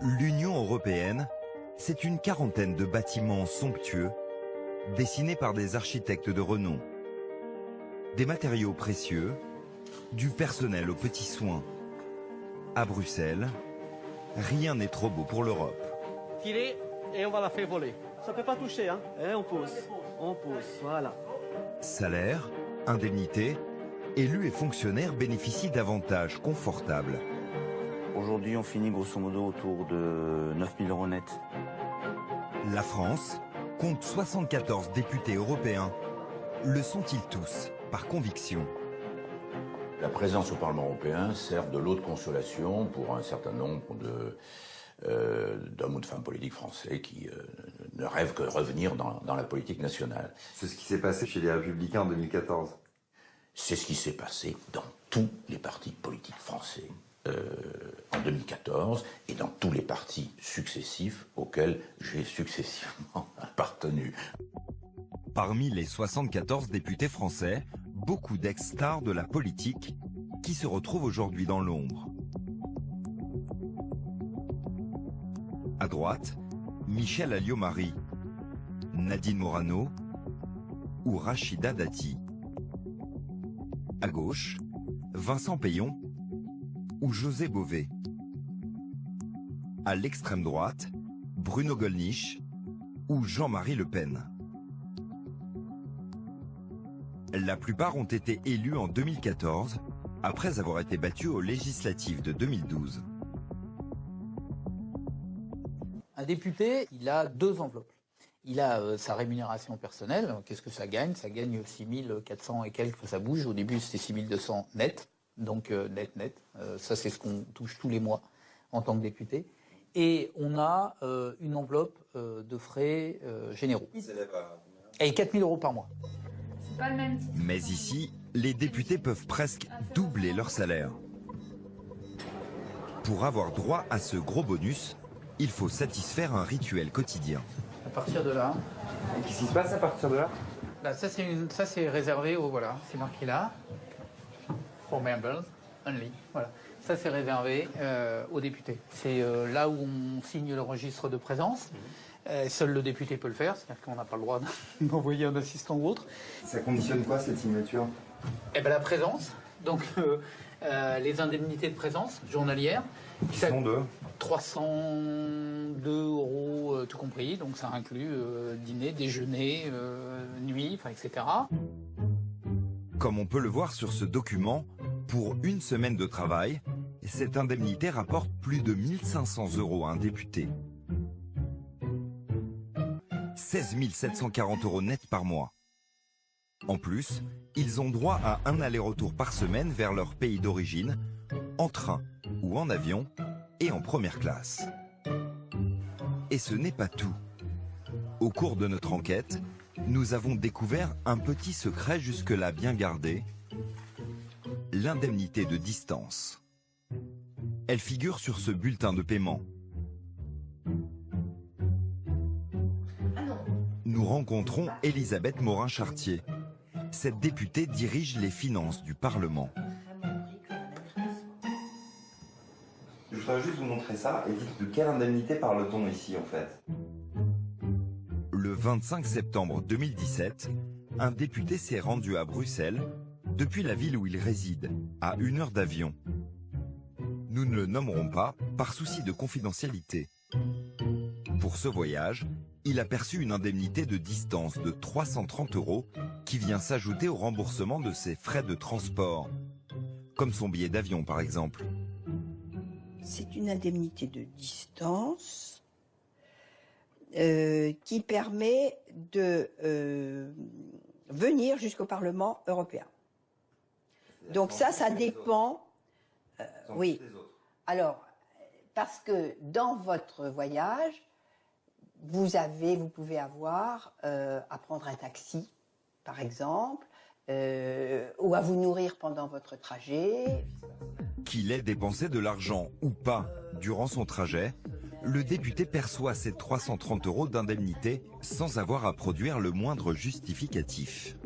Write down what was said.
L'Union européenne, c'est une quarantaine de bâtiments somptueux, dessinés par des architectes de renom. Des matériaux précieux, du personnel aux petits soins. À Bruxelles, rien n'est trop beau pour l'Europe. Tirer et on va la faire voler. Ça ne peut pas toucher, hein. Et on pousse, voilà. Salaire, indemnité, élus et fonctionnaires bénéficient d'avantages confortables. Aujourd'hui, on finit grosso modo autour de 9 000 € net. La France compte 74 députés européens. Le sont-ils tous, par conviction? La présence au Parlement européen sert de lot de consolation pour un certain nombre d'hommes ou de femmes politiques français qui ne rêvent que de revenir dans la politique nationale. C'est ce qui s'est passé chez les Républicains en 2014. C'est ce qui s'est passé dans tous les partis politiques français en 2014 et dans tous les partis successifs auxquels j'ai successivement appartenu. Parmi les 74 députés français, beaucoup d'ex-stars de la politique qui se retrouvent aujourd'hui dans l'ombre. À droite, Michel Alliot-Marie, Nadine Morano ou Rachida Dati. À gauche, Vincent Peillon ou José Bové. À l'extrême droite, Bruno Gollnisch ou Jean-Marie Le Pen. La plupart ont été élus en 2014, après avoir été battus aux législatives de 2012. Un député, il a deux enveloppes. Il a sa rémunération personnelle. Qu'est-ce que ça gagne? Ça gagne 6 400 et quelques, ça bouge. Au début, c'était 6 200 net, donc net. Ça, c'est ce qu'on touche tous les mois en tant que député. Et on a une enveloppe de frais généraux. Et 4 000 € par mois. Pas le même titre. Mais ici, les députés peuvent presque doubler leur salaire. Pour avoir droit à ce gros bonus, il faut satisfaire un rituel quotidien. À partir de là. Qu'est-ce qui se passe à partir de là? Là, ça c'est réservé au, voilà, c'est marqué là. For members only. Voilà. Ça c'est réservé aux députés. C'est là où on signe le registre de présence. Seul le député peut le faire, c'est-à-dire qu'on n'a pas le droit d'envoyer un assistant ou autre. Ça conditionne quoi cette signature? Eh ben la présence, donc les indemnités de présence journalières. Qui sont de 302 € tout compris, donc ça inclut dîner, déjeuner, nuit, etc. Comme on peut le voir sur ce document, pour une semaine de travail, cette indemnité rapporte plus de 1 500 € à un député. 16 740 € net par mois. En plus, ils ont droit à un aller-retour par semaine vers leur pays d'origine, en train ou en avion, et en première classe. Et ce n'est pas tout. Au cours de notre enquête, nous avons découvert un petit secret jusque-là bien gardé, l'indemnité de distance. Elle figure sur ce bulletin de paiement. Nous rencontrons Elisabeth Morin-Chartier. Cette députée dirige les finances du Parlement. Je voudrais juste vous montrer ça et dites de quelle indemnité parle-t-on ici en fait? Le 25 septembre 2017, un député s'est rendu à Bruxelles, depuis la ville où il réside, à 1 heure d'avion. Nous ne le nommerons pas par souci de confidentialité. Pour ce voyage, il a perçu une indemnité de distance de 330 € qui vient s'ajouter au remboursement de ses frais de transport, comme son billet d'avion par exemple. C'est une indemnité de distance qui permet de venir jusqu'au Parlement européen. Donc ça dépend. Oui. Alors, parce que dans votre voyage, vous pouvez avoir à prendre un taxi, par exemple, ou à vous nourrir pendant votre trajet. Qu'il ait dépensé de l'argent ou pas durant son trajet, le député perçoit ces 330 € d'indemnité sans avoir à produire le moindre justificatif.